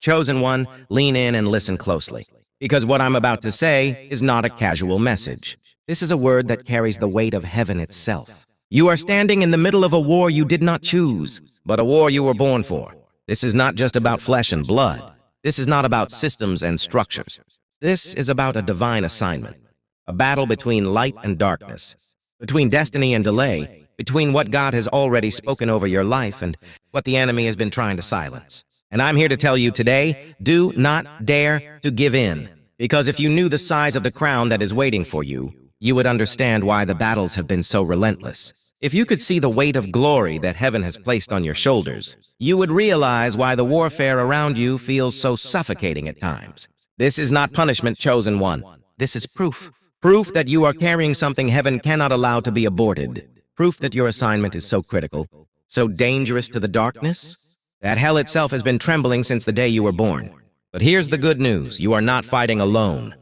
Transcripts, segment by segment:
Chosen one, lean in and listen closely, because what I'm about to say is not a casual message. This is a word that carries the weight of heaven itself. You are standing in the middle of a war you did not choose, but a war you were born for. This is not just about flesh and blood. This is not about systems and structures. This is about a divine assignment, a battle between light and darkness, between destiny and delay, between what God has already spoken over your life and what the enemy has been trying to silence. And I'm here to tell you today, do not dare to give in, because if you knew the size of the crown that is waiting for you, you would understand why the battles have been so relentless. If you could see the weight of glory that heaven has placed on your shoulders, you would realize why the warfare around you feels so suffocating at times. This is not punishment, chosen one. This is proof. Proof that you are carrying something heaven cannot allow to be aborted. Proof that your assignment is so critical, so dangerous to the darkness, that hell itself has been trembling since the day you were born. But here's the good news. You are not fighting alone.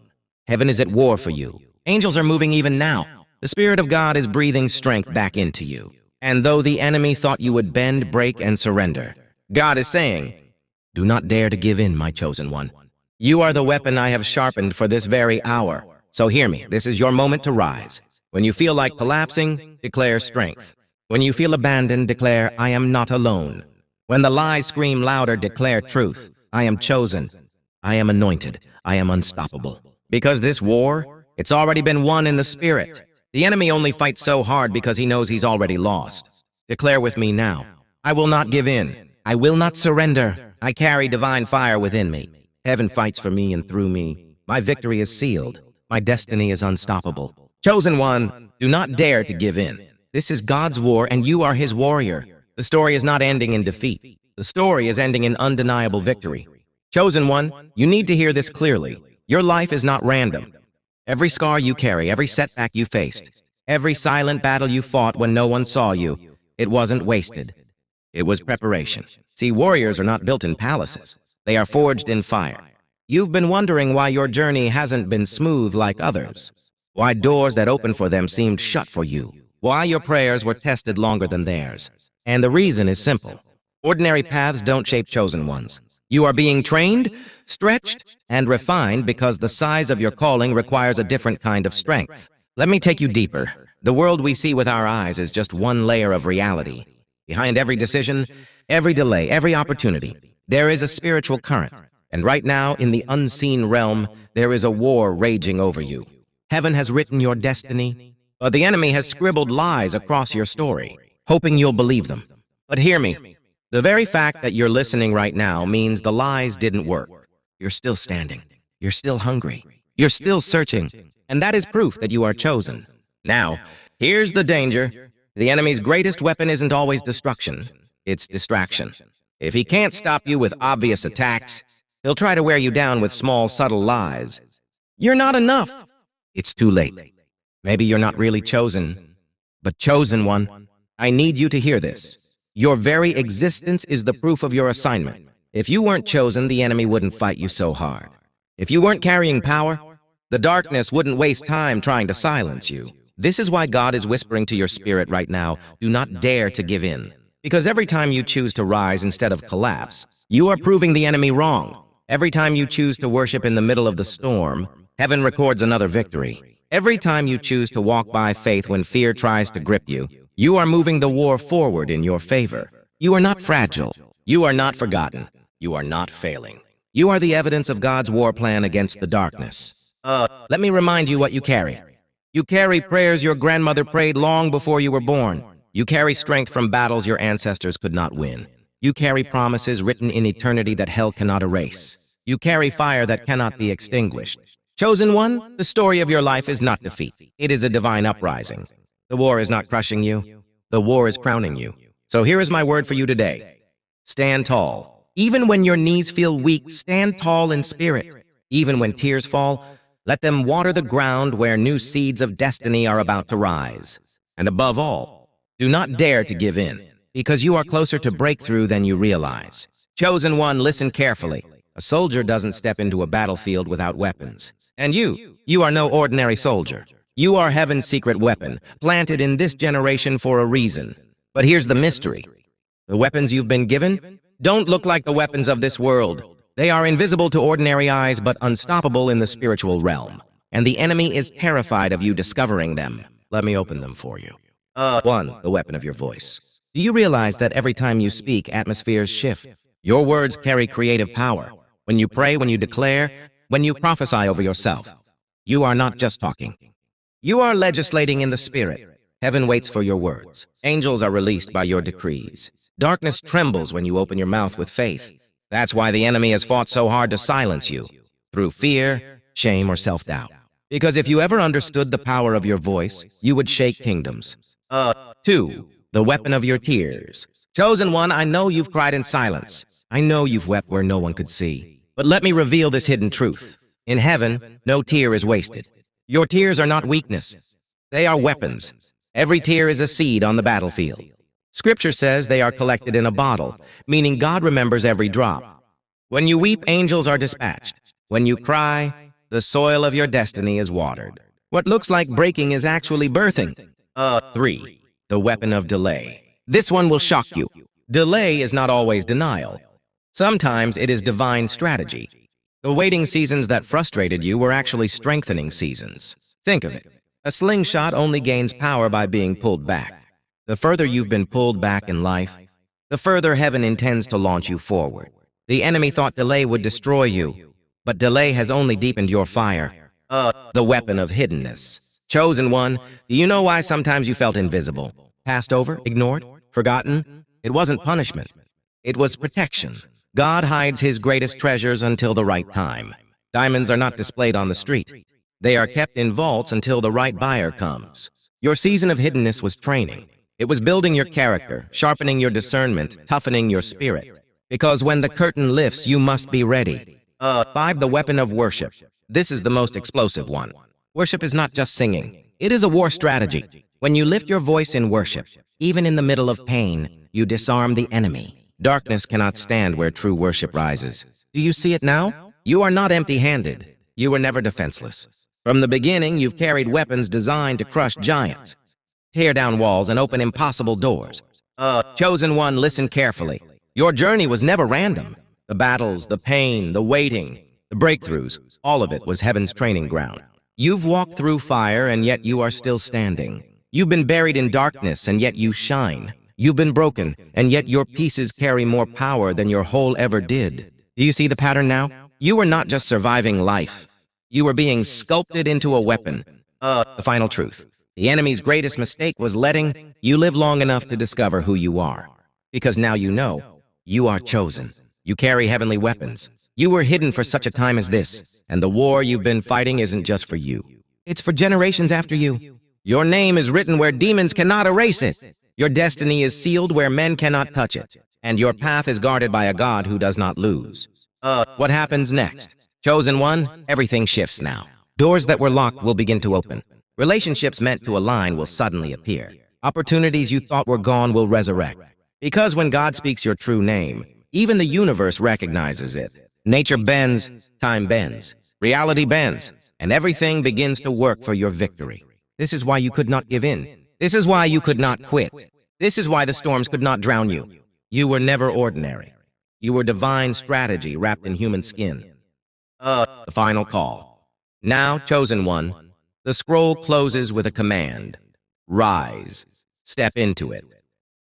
Heaven is at war for you. Angels are moving even now. The Spirit of God is breathing strength back into you. And though the enemy thought you would bend, break, and surrender, God is saying, do not dare to give in, my chosen one. You are the weapon I have sharpened for this very hour. So hear me, this is your moment to rise. When you feel like collapsing, declare strength. When you feel abandoned, declare, I am not alone. When the lies scream louder, declare truth. I am chosen. I am anointed. I am unstoppable. Because this war, it's already been won in the Spirit. The enemy only fights so hard because he knows he's already lost. Declare with me now, I will not give in. I will not surrender. I carry divine fire within me. Heaven fights for me and through me. My victory is sealed. My destiny is unstoppable. Chosen one, do not dare to give in. This is God's war and you are his warrior. The story is not ending in defeat. The story is ending in undeniable victory. Chosen one, you need to hear this clearly. Your life is not random. Every scar you carry, every setback you faced, every silent battle you fought when no one saw you, it wasn't wasted. It was preparation. See, warriors are not built in palaces. They are forged in fire. You've been wondering why your journey hasn't been smooth like others, why doors that opened for them seemed shut for you, why your prayers were tested longer than theirs. And the reason is simple. Ordinary paths don't shape chosen ones. You are being trained, stretched, and refined because the size of your calling requires a different kind of strength. Let me take you deeper. The world we see with our eyes is just one layer of reality. Behind every decision, every delay, every opportunity, there is a spiritual current. And right now, in the unseen realm, there is a war raging over you. Heaven has written your destiny, but the enemy has scribbled lies across your story, hoping you'll believe them. But hear me. The very fact that you're listening right now means the lies didn't work. You're still standing. You're still hungry. You're still searching. And that is proof that you are chosen. Now, here's the danger. The enemy's greatest weapon isn't always destruction. It's distraction. If he can't stop you with obvious attacks, he'll try to wear you down with small, subtle lies. You're not enough. It's too late. Maybe you're not really chosen. But chosen one, I need you to hear this. Your very existence is the proof of your assignment. If you weren't chosen, the enemy wouldn't fight you so hard. If you weren't carrying power, the darkness wouldn't waste time trying to silence you. This is why God is whispering to your spirit right now, do not dare to give in. Because every time you choose to rise instead of collapse, you are proving the enemy wrong. Every time you choose to worship in the middle of the storm, heaven records another victory. Every time you choose to walk by faith when fear tries to grip you, you are moving the war forward in your favor. You are not fragile. You are not forgotten. You are not failing. You are the evidence of God's war plan against the darkness. Let me remind you what you carry. You carry prayers your grandmother prayed long before you were born. You carry strength from battles your ancestors could not win. You carry promises written in eternity that hell cannot erase. You carry fire that cannot be extinguished. Chosen one, the story of your life is not defeat. It is a divine uprising. The war is not crushing you. The war is crowning you. So here is my word for you today. Stand tall. Even when your knees feel weak, stand tall in spirit. Even when tears fall, let them water the ground where new seeds of destiny are about to rise. And above all, do not dare to give in, because you are closer to breakthrough than you realize. Chosen one, listen carefully. A soldier doesn't step into a battlefield without weapons. And you are no ordinary soldier. You are heaven's secret weapon, planted in this generation for a reason. But here's the mystery. The weapons you've been given don't look like the weapons of this world. They are invisible to ordinary eyes but unstoppable in the spiritual realm. And the enemy is terrified of you discovering them. Let me open them for you. 1. The weapon of your voice. Do you realize that every time you speak, atmospheres shift? Your words carry creative power. When you pray, when you declare, when you prophesy over yourself, you are not just talking. You are legislating in the spirit. Heaven waits for your words. Angels are released by your decrees. Darkness trembles when you open your mouth with faith. That's why the enemy has fought so hard to silence you, through fear, shame, or self-doubt. Because if you ever understood the power of your voice, you would shake kingdoms. 2. The weapon of your tears. Chosen one, I know you've cried in silence. I know you've wept where no one could see. But let me reveal this hidden truth. In heaven, no tear is wasted. Your tears are not weakness. They are weapons. Every tear is a seed on the battlefield. Scripture says they are collected in a bottle, meaning God remembers every drop. When you weep, angels are dispatched. When you cry, the soil of your destiny is watered. What looks like breaking is actually birthing. 3. The weapon of delay. This one will shock you. Delay is not always denial. Sometimes it is divine strategy. The waiting seasons that frustrated you were actually strengthening seasons. Think of it. A slingshot only gains power by being pulled back. The further you've been pulled back in life, the further heaven intends to launch you forward. The enemy thought delay would destroy you, but delay has only deepened your fire. The weapon of hiddenness. Chosen one, do you know why sometimes you felt invisible? Passed over, ignored, forgotten? It wasn't punishment. It was protection. God hides his greatest treasures until the right time. Diamonds are not displayed on the street. They are kept in vaults until the right buyer comes. Your season of hiddenness was training. It was building your character, sharpening your discernment, toughening your spirit. Because when the curtain lifts, you must be ready. 5. The weapon of worship. This is the most explosive one. Worship is not just singing. It is a war strategy. When you lift your voice in worship, even in the middle of pain, you disarm the enemy. Darkness cannot stand where true worship rises. Do you see it now? You are not empty-handed. You were never defenseless. From the beginning, you've carried weapons designed to crush giants, tear down walls, and open impossible doors. Chosen one, listen carefully. Your journey was never random. The battles, the pain, the waiting, the breakthroughs, all of it was heaven's training ground. You've walked through fire, and yet you are still standing. You've been buried in darkness, and yet you shine. You've been broken, and yet your pieces carry more power than your whole ever did. Do you see the pattern now? You were not just surviving life. You were being sculpted into a weapon. The final truth. The enemy's greatest mistake was letting you live long enough to discover who you are. Because now you know, you are chosen. You carry heavenly weapons. You were hidden for such a time as this, and the war you've been fighting isn't just for you. It's for generations after you. Your name is written where demons cannot erase it. Your destiny is sealed where men cannot touch it. And your path is guarded by a God who does not lose. What happens next? Chosen one, everything shifts now. Doors that were locked will begin to open. Relationships meant to align will suddenly appear. Opportunities you thought were gone will resurrect. Because when God speaks your true name, even the universe recognizes it. Nature bends, time bends, reality bends, and everything begins to work for your victory. This is why you could not give in. This is why you could not quit. This is why the storms could not drown you. You were never ordinary. You were divine strategy wrapped in human skin. The final call. Now, chosen one, the scroll closes with a command. Rise. Step into it.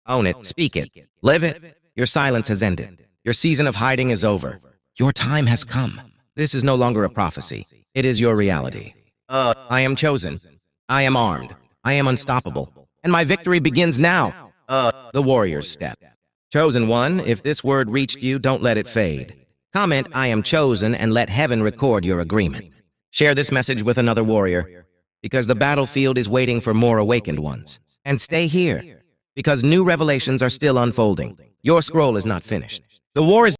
Own it. Speak it. Live it. Your silence has ended. Your season of hiding is over. Your time has come. This is no longer a prophecy. It is your reality. I am chosen. I am armed. I am unstoppable. And my victory begins now. The warrior's step. Chosen one, if this word reached you, don't let it fade. Comment, I am chosen, and let heaven record your agreement. Share this message with another warrior, because the battlefield is waiting for more awakened ones. And stay here, because new revelations are still unfolding. Your scroll is not finished. The war is